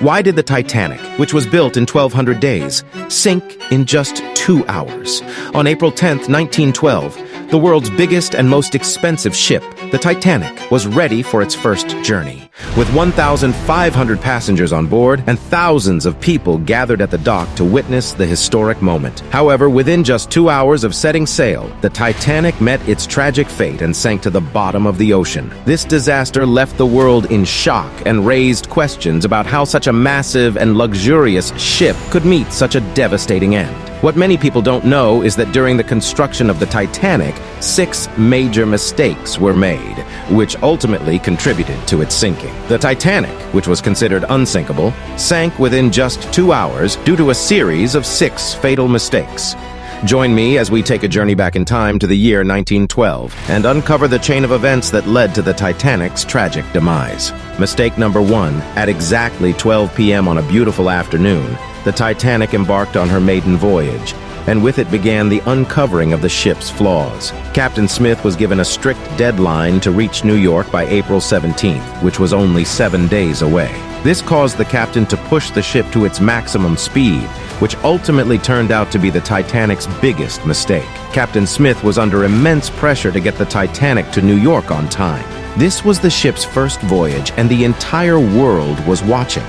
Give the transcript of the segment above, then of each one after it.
Why did the Titanic, which was built in 1,200 days, sink in just 2 hours? On April 10, 1912, the world's biggest and most expensive ship, the Titanic, was ready for its first journey. With 1,500 passengers on board and thousands of people gathered at the dock to witness the historic moment. However, within just 2 hours of setting sail, the Titanic met its tragic fate and sank to the bottom of the ocean. This disaster left the world in shock and raised questions about how such a massive and luxurious ship could meet such a devastating end. What many people don't know is that during the construction of the Titanic, 6 major mistakes were made, which ultimately contributed to its sinking. The Titanic, which was considered unsinkable, sank within just 2 hours due to a series of 6 fatal mistakes. Join me as we take a journey back in time to the year 1912 and uncover the chain of events that led to the Titanic's tragic demise. Mistake number 1. At exactly 12 p.m. on a beautiful afternoon, the Titanic embarked on her maiden voyage, and with it began the uncovering of the ship's flaws. Captain Smith was given a strict deadline to reach New York by April 17th, which was only 7 days away. This caused the captain to push the ship to its maximum speed, which ultimately turned out to be the Titanic's biggest mistake. Captain Smith was under immense pressure to get the Titanic to New York on time. This was the ship's first voyage, and the entire world was watching.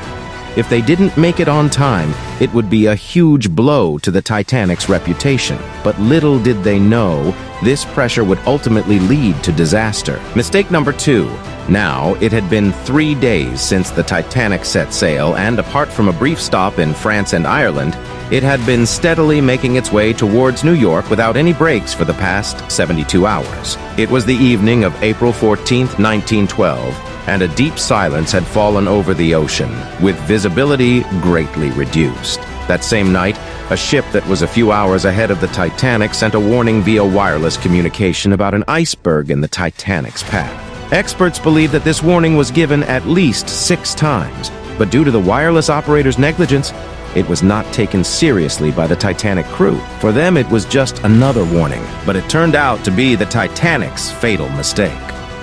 If they didn't make it on time, it would be a huge blow to the Titanic's reputation. But little did they know, this pressure would ultimately lead to disaster. Mistake number 2. Now, it had been 3 days since the Titanic set sail, and apart from a brief stop in France and Ireland, it had been steadily making its way towards New York without any breaks for the past 72 hours. It was the evening of April 14, 1912, and a deep silence had fallen over the ocean, with visibility greatly reduced. That same night, a ship that was a few hours ahead of the Titanic sent a warning via wireless communication about an iceberg in the Titanic's path. Experts believe that this warning was given at least 6 times, but due to the wireless operator's negligence, it was not taken seriously by the Titanic crew. For them, it was just another warning, but it turned out to be the Titanic's fatal mistake.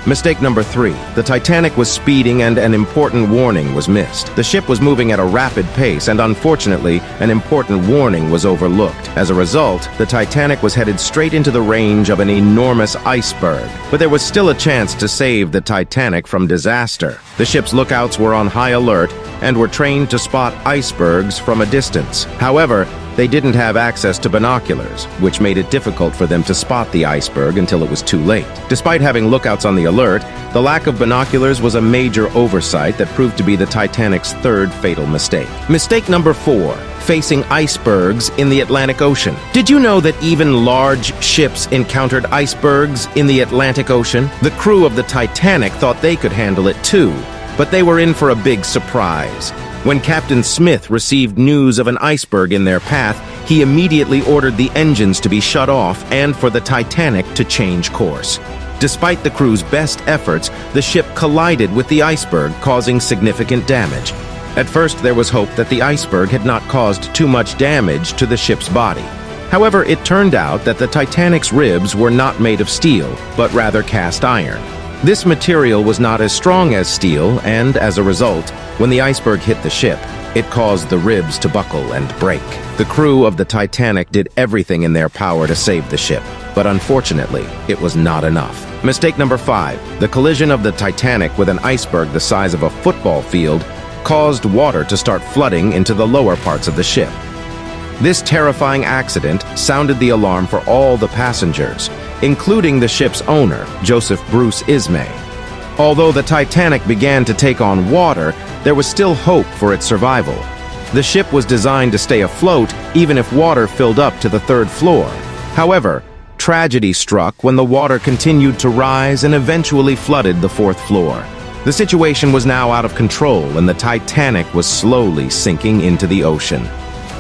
Mistake number 3. The Titanic was speeding and an important warning was missed. The ship was moving at a rapid pace and unfortunately, an important warning was overlooked. As a result, the Titanic was headed straight into the range of an enormous iceberg. But there was still a chance to save the Titanic from disaster. The ship's lookouts were on high alert and were trained to spot icebergs from a distance. However, they didn't have access to binoculars, which made it difficult for them to spot the iceberg until it was too late. Despite having lookouts on the alert, the lack of binoculars was a major oversight that proved to be the Titanic's 3rd fatal mistake. Mistake number 4. Facing icebergs in the Atlantic Ocean. Did you know that even large ships encountered icebergs in the Atlantic Ocean? The crew of the Titanic thought they could handle it too, but they were in for a big surprise. When Captain Smith received news of an iceberg in their path, he immediately ordered the engines to be shut off and for the Titanic to change course. Despite the crew's best efforts, the ship collided with the iceberg, causing significant damage. At first, there was hope that the iceberg had not caused too much damage to the ship's body. However, it turned out that the Titanic's ribs were not made of steel, but rather cast iron. This material was not as strong as steel, and as a result, when the iceberg hit the ship, it caused the ribs to buckle and break. The crew of the Titanic did everything in their power to save the ship, but unfortunately, it was not enough. Mistake number 5. The collision of the Titanic with an iceberg the size of a football field caused water to start flooding into the lower parts of the ship. This terrifying accident sounded the alarm for all the passengers, including the ship's owner, Joseph Bruce Ismay. Although the Titanic began to take on water, there was still hope for its survival. The ship was designed to stay afloat even if water filled up to the 3rd floor. However, tragedy struck when the water continued to rise and eventually flooded the 4th floor. The situation was now out of control and the Titanic was slowly sinking into the ocean.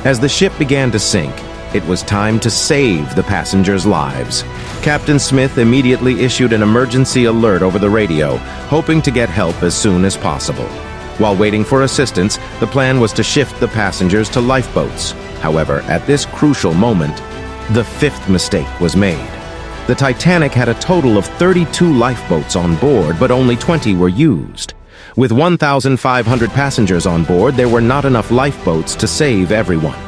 As the ship began to sink, it was time to save the passengers' lives. Captain Smith immediately issued an emergency alert over the radio, hoping to get help as soon as possible. While waiting for assistance, the plan was to shift the passengers to lifeboats. However, at this crucial moment, the 5th mistake was made. The Titanic had a total of 32 lifeboats on board, but only 20 were used. With 1,500 passengers on board, there were not enough lifeboats to save everyone.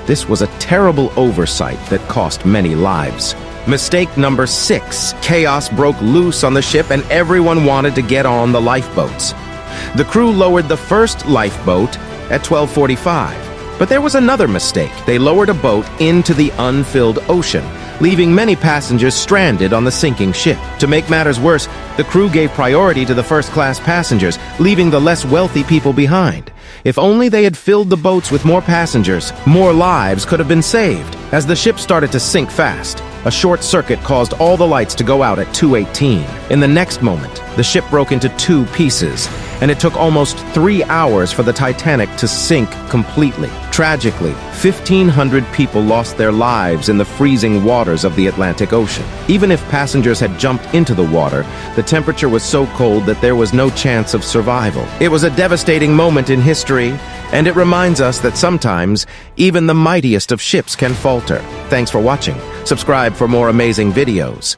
This was a terrible oversight that cost many lives. Mistake number 6. Chaos broke loose on the ship and everyone wanted to get on the lifeboats. The crew lowered the first lifeboat at 12:45. But there was another mistake. They lowered a boat into the unfilled ocean, leaving many passengers stranded on the sinking ship. To make matters worse, the crew gave priority to the first-class passengers, leaving the less wealthy people behind. If only they had filled the boats with more passengers, more lives could have been saved. As the ship started to sink fast, a short circuit caused all the lights to go out at 2:18. In the next moment, the ship broke into 2 pieces, and it took almost 3 hours for the Titanic to sink completely. Tragically, 1,500 people lost their lives in the freezing waters of the Atlantic Ocean. Even if passengers had jumped into the water, the temperature was so cold that there was no chance of survival. It was a devastating moment in history, and it reminds us that sometimes even the mightiest of ships can falter. Thanks for watching. Subscribe for more amazing videos.